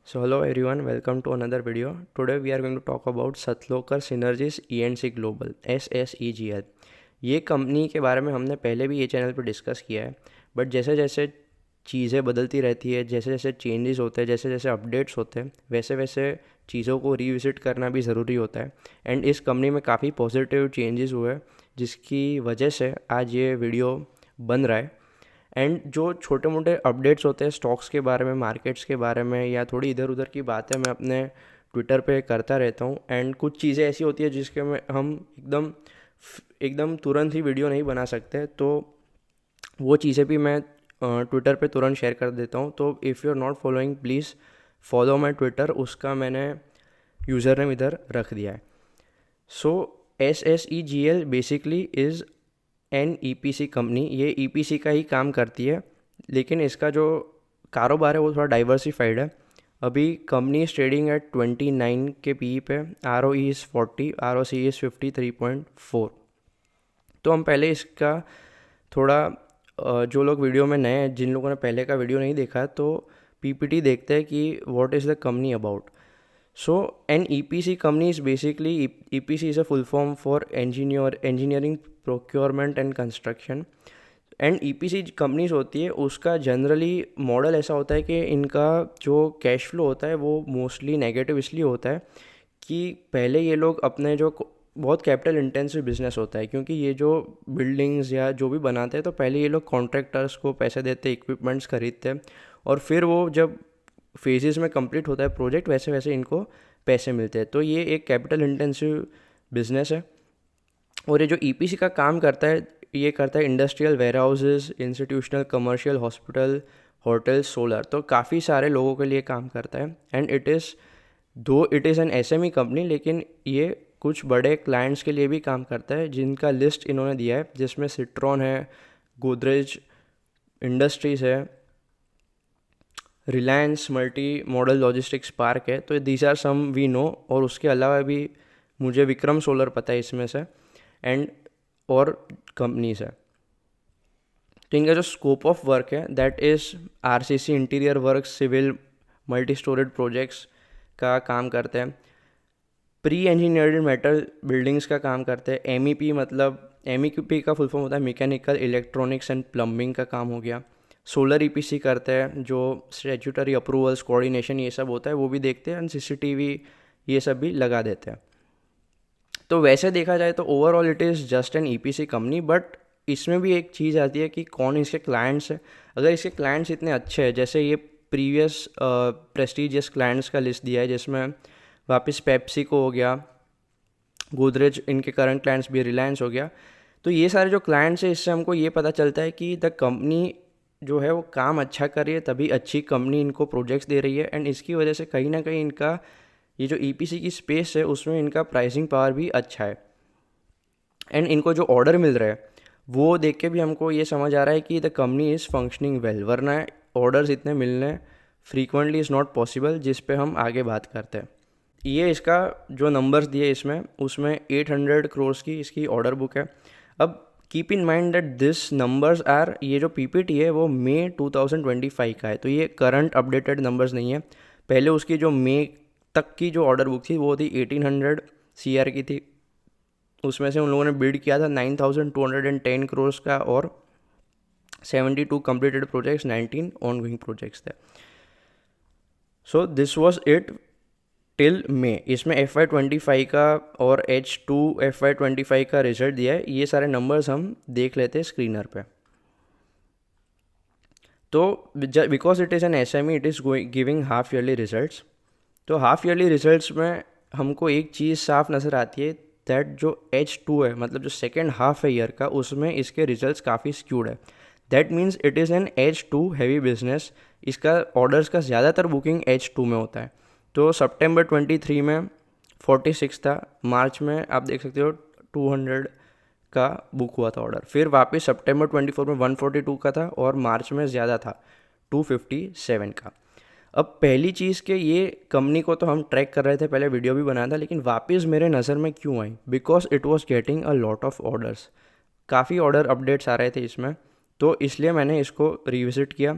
So hello everyone, welcome to another video. Today we are going to talk about Satloker Synergis E&C Global SSEGL. ये company के बारे में हमने पहले भी ये चैनल पर डिस्कस किया है, बट जैसे जैसे चीज़ें बदलती रहती है, जैसे जैसे चेंजेस होते हैं, जैसे जैसे अपडेट्स होते हैं, वैसे वैसे चीज़ों को रीविजिट करना भी ज़रूरी होता है। एंड इस कंपनी में काफ़ी पॉजिटिव चेंजेस हुए जिसकी वजह से आज ये वीडियो बन रहा है। एंड जो छोटे मोटे अपडेट्स होते हैं स्टॉक्स के बारे में, मार्केट्स के बारे में, या थोड़ी इधर उधर की बातें मैं अपने ट्विटर पे करता रहता हूँ। एंड कुछ चीज़ें ऐसी होती है जिसके में हम एकदम एकदम तुरंत ही वीडियो नहीं बना सकते, तो वो चीज़ें भी मैं ट्विटर पे तुरंत शेयर कर देता हूँ। तो if you are not following please follow my Twitter, उसका मैंने यूज़र नेम इधर रख दिया है। So SSEGL basically is an EPC company. ये EPC का ही काम करती है, लेकिन इसका जो कारोबार है वो थोड़ा डाइवर्सिफाइड है। अभी कंपनी इज ट्रेडिंग एट 29 के PE पे, ROE इज़ 40, ROC इज़ 53.4। तो हम पहले इसका थोड़ा जो लोग वीडियो में नए हैं, जिन लोगों ने पहले का वीडियो नहीं देखा, तो PPT देखते हैं कि what is the company about. So an EPC company is basically EPC is a full form for engineering, procurement and construction. And EPC companies होती है, उसका जनरली मॉडल ऐसा होता है कि इनका जो कैश फ्लो होता है वो मोस्टली नेगेटिव इसलिए होता है कि पहले ये लोग अपने जो बहुत कैपिटल इंटेंसिव बिजनेस होता है, क्योंकि ये जो बिल्डिंग्स या जो भी बनाते हैं तो पहले ये लोग कॉन्ट्रैक्टर्स को पैसे देते, इक्विपमेंट्स खरीदते हैं, और फिर वो जब फेजेस में कंप्लीट होता है प्रोजेक्ट, वैसे वैसे इनको पैसे मिलते हैं। तो ये एक कैपिटल इंटेंसिव बिजनेस है। और ये जो EPC का काम करता है, ये करता है industrial warehouses, institutional, commercial, hospital, hotel, solar, तो काफ़ी सारे लोगों के लिए काम करता है। And it is an SME company, लेकिन ये कुछ बड़े क्लाइंट्स के लिए भी काम करता है, जिनका लिस्ट इन्होंने दिया है, जिसमें सिट्रॉन है, गोदरेज इंडस्ट्रीज़ है, Reliance multi modal logistics park है। तो these are some we know, और उसके अलावा भी मुझे विक्रम सोलर पता है इसमें से, एंड और कंपनीज है। तो इनका जो स्कोप ऑफ वर्क है that is RCC interior work, civil, multi storeyed projects का काम करते हैं, प्री इंजीनियर्ड मेटल बिल्डिंग्स का काम करते हैं। MEP मतलब MEP का फुल फॉर्म होता है मैकेनिकल, इलेक्ट्रॉनिक्स एंड प्लम्बिंग का काम हो गया। सोलर EPC करते हैं, जो स्टैट्यूटरी अप्रूवल्स, कोऑर्डिनेशन, ये सब होता है वो भी देखते हैं, एंड CCTV ये सब भी लगा देते हैं। तो वैसे देखा जाए तो overall it is just an EPC company, but इसमें भी एक चीज़ आती है कि कौन इसके क्लाइंट्स है। अगर इसके क्लाइंट्स इतने अच्छे हैं, जैसे ये प्रीवियस प्रेस्टीजियस क्लाइंट्स का लिस्ट दिया है, जिसमें वापस पेप्सिको हो गया, गोदरेज, इनके करंट क्लाइंट्स भी, रिलायंस हो गया। तो ये सारे जो क्लाइंट्स हैं, इससे हमको ये पता चलता है कि द कंपनी जो है वो काम अच्छा कर रही है, तभी अच्छी कंपनी इनको प्रोजेक्ट्स दे रही है। एंड इसकी वजह से कहीं ना कहीं इनका ये जो EPC की स्पेस है उसमें इनका प्राइसिंग पावर भी अच्छा है। एंड इनको जो ऑर्डर मिल रहा है वो देख के भी हमको ये समझ आ रहा है कि the company is functioning well, वरना ऑर्डर्स इतने मिलने फ्रीक्वेंटली इज़ नॉट पॉसिबल, जिस पे हम आगे बात करते हैं। ये इसका जो नंबर्स दिए इसमें, उसमें 800 करोड़ की इसकी ऑर्डर बुक है। अब keep in mind that this numbers are, ये जो PPT है वो मई 2025 का है, तो ये करंट अपडेटेड नंबर्स नहीं है। पहले उसकी जो मई तक की जो ऑर्डर बुक थी वो थी 1800 CR की थी, उसमें से उन लोगों ने बिड किया था 9210 करोड़ का, और 72 completed projects, 19 ongoing projects थे। So this was it till May. इसमें FY25 का और H2 FY25 का रिजल्ट दिया है। ये सारे नंबर्स हम देख लेते हैं स्क्रीनर पे। तो because it is an SME, it is giving half yearly results. तो हाफ ईयरली रिजल्ट्स में हमको एक चीज़ साफ नज़र आती है, दैट जो H2 है, मतलब जो सेकेंड हाफ है ईयर का, उसमें इसके रिजल्ट्स काफ़ी स्क्यूड है। That means it is N H2 heavy business. इसका ऑर्डर्स का ज़्यादातर बुकिंग H2 में होता है। तो सितंबर 23 में 46 था, मार्च में आप देख सकते हो 200 का बुक हुआ था ऑर्डर, फिर वापस सितंबर 24 में 142 का था, और मार्च में ज़्यादा था 257 का। अब पहली चीज़ कि ये कंपनी को तो हम ट्रैक कर रहे थे, पहले वीडियो भी बनाया था, लेकिन वापस मेरे नज़र में क्यों आई, because it was getting a lot of orders, काफ़ी ऑर्डर अपडेट्स आ रहे थे इसमें, तो इसलिए मैंने इसको रिविजिट किया।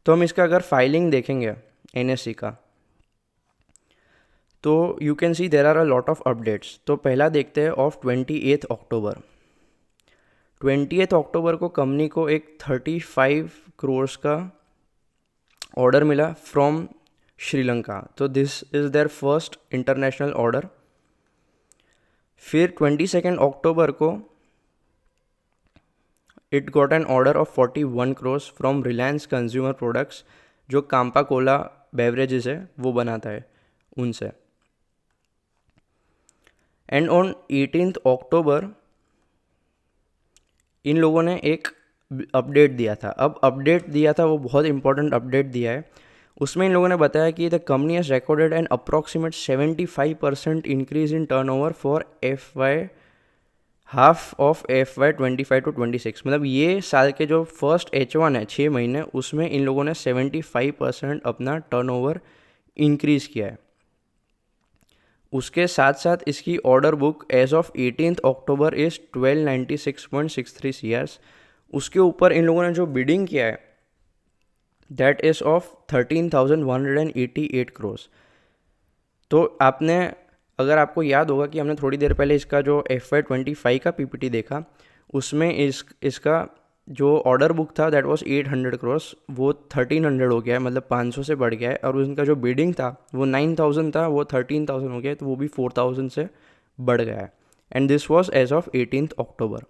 तो हम इसका अगर फाइलिंग देखेंगे NSE का, तो you can see there are a lot of updates. तो पहला देखते हैं ऑफ 28 अक्टूबर। 28 अक्टूबर को कंपनी को एक 35 करोड़ का ऑर्डर मिला फ्रॉम श्रीलंका। तो this is their first international order. फिर 22 अक्टूबर को it got an order of 41 crore from Reliance consumer products, जो काम्पा कोला बेवरेजेस है वो बनाता है उनसे। एंड ऑन 18 अक्टूबर इन लोगों ने एक अपडेट दिया था। अब अपडेट दिया था वो बहुत इंपॉर्टेंट अपडेट दिया है। उसमें इन लोगों ने बताया कि the company has recorded an approximate 75% increase in turnover for half of FY 25 to 26। मतलब ये साल के जो फर्स्ट H1 है 6 महीने, उसमें इन लोगों ने 75% अपना टर्नओवर इंक्रीज़ किया है। उसके साथ साथ इसकी order book as of 18 October is 1296.63 CR। उसके ऊपर इन लोगों ने जो बिडिंग किया है दैट इज़ ऑफ 13,188 करोड़। तो अगर आपको याद होगा कि हमने थोड़ी देर पहले इसका जो FY 25 का PPT देखा, उसमें इसका जो ऑर्डर बुक था दैट वाज 800 करोड़, वो 1300 हो गया है, मतलब 500 से बढ़ गया है। और उनका जो बिडिंग था वो 9000 था, वो 13,000 हो गया है, तो वो भी 4000 से बढ़ गया है। And this was as of 18 October.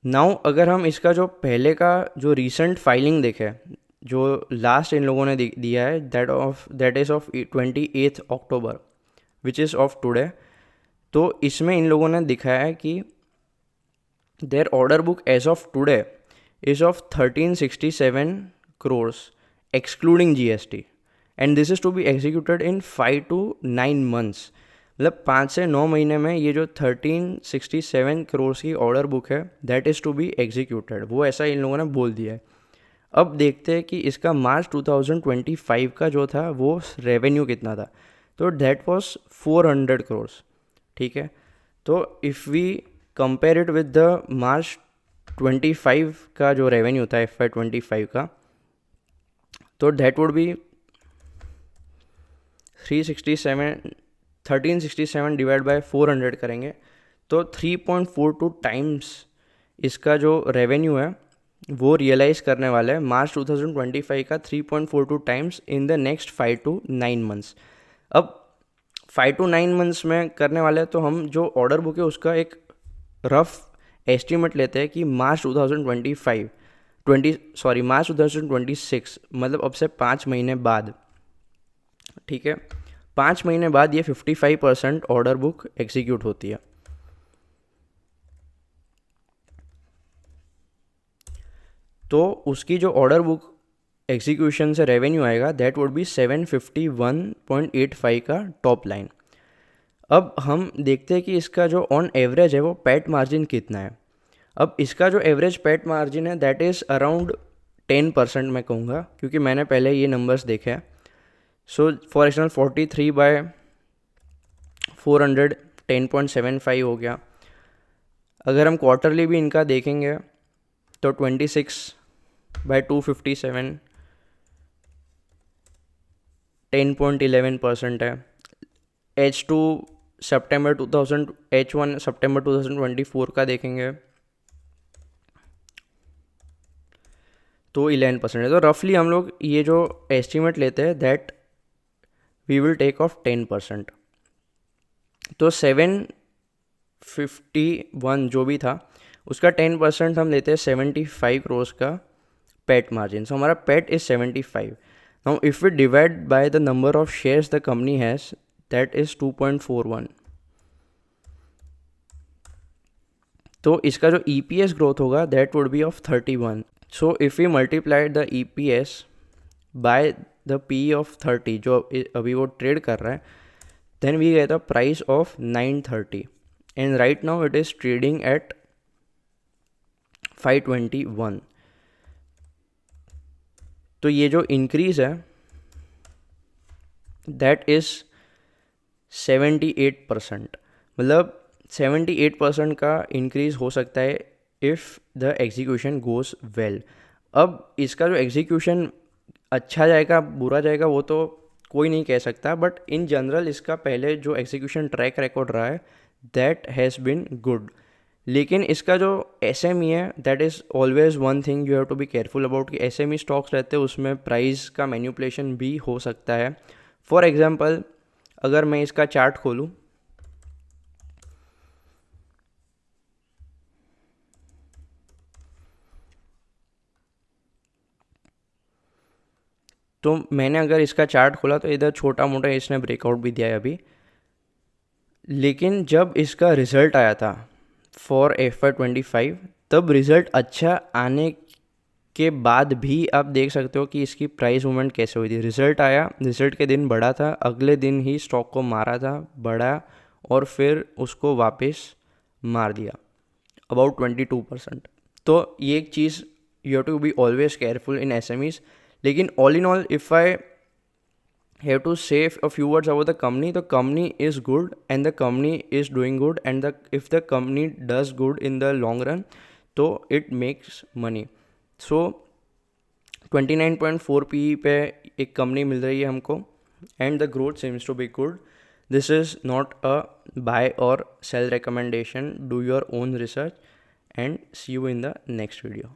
Now अगर हम इसका जो पहले का जो रीसेंट फाइलिंग देखें, जो लास्ट इन लोगों ने दिया है that is of 28 October which is of today. तो इसमें इन लोगों ने दिखाया है कि their order book as of today is of 1367 crores excluding GST, and this is to be executed in 5 to 9 months। मतलब 5 से 9 महीने में ये जो 1367 करोड़ की ऑर्डर बुक है that is to be executed, वो ऐसा इन लोगों ने बोल दिया है। अब देखते हैं कि इसका मार्च 2025 का जो था वो रेवेन्यू कितना था। तो दैट वाज 400 करोड़। ठीक है, तो if we compare it with the March 25 का जो रेवेन्यू था FY 25 का, तो that would be 1367 divide by 400 करेंगे तो 3.42 टाइम्स इसका जो रेवेन्यू है वो रियलाइज़ करने वाला है मार्च 2025 का 3.42 times in the next 5 to 9 months। अब 5 to 9 months में करने वाले हैं, तो हम जो ऑर्डर बुक है उसका एक रफ एस्टिमेट लेते हैं कि मार्च 2026, मतलब अब से 5 महीने बाद। ठीक है, 5 महीने बाद ये 55% ऑर्डर बुक एग्जीक्यूट होती है। तो उसकी जो ऑर्डर बुक एग्जीक्यूशन से रेवेन्यू आएगा दैट वुड बी 751.85 का टॉप लाइन। अब हम देखते हैं कि इसका जो ऑन एवरेज है वो पैट मार्जिन कितना है। अब इसका जो एवरेज पैट मार्जिन है दैट इज़ अराउंड 10% मैं कहूँगा, क्योंकि मैंने पहले ये नंबर्स देखे हैं। सो फॉर एग्जाम्पल 43/400 10.75 हो गया। अगर हम क्वार्टरली भी इनका देखेंगे तो 26/257 10.11% है। H1 सितंबर 2024 का देखेंगे तो 11% है। तो रफली हम लोग ये जो एस्टिमेट लेते हैं that we will take of 10%। तो 751 जो भी था उसका 10% हम लेते हैं 75 करोड़ का पैट मार्जिन। सो हमारा PAT is 75। Now if we divide by the number of shares the company has that is 2.41। तो इसका जो EPS ग्रोथ होगा that would be of 31। So if we multiplied the EPS by the PE of 30 जो अभी वो trade कर रहा है, then we get the price of 930 and right now it is trading at 521। तो ये जो इंक्रीज़ है दैट इज़ 78%। मतलब 78% का इंक्रीज़ हो सकता है if the execution goes well. अब इसका जो एग्जीक्यूशन अच्छा जाएगा बुरा जाएगा वो तो कोई नहीं कह सकता, बट इन जनरल इसका पहले जो एग्जीक्यूशन ट्रैक रिकॉर्ड रहा है दैट हैज़ बिन गुड। लेकिन इसका जो एस एम ई है that is always one thing you have to be careful about कि एस एम ई स्टॉक्स रहते हैं उसमें प्राइस का मैन्युपुलेशन भी हो सकता है। फॉर एग्जांपल अगर मैं इसका चार्ट खोलूँ तो मैंने अगर इसका चार्ट खोला तो इधर छोटा मोटा इसने ब्रेकआउट भी दिया है अभी, लेकिन जब इसका रिज़ल्ट आया था फॉर FY25 तब रिज़ल्ट अच्छा आने के बाद भी आप देख सकते हो कि इसकी प्राइस मूवमेंट कैसे हुई थी। रिज़ल्ट आया, रिज़ल्ट के दिन बढ़ा था, अगले दिन ही स्टॉक को मारा था, बढ़ा और फिर उसको वापस मार दिया अबाउट 22%। तो ये एक चीज़ you have to be always careful in SMEs। लेकिन all in all if I have to say a few words about the company is good and the company is doing good, and if the company does good in the long run तो it makes money. So 29.4 PE पे एक company मिल रही है हमको and the growth seems to be good. This is not a buy or sell recommendation. Do your own research and see you in the next video.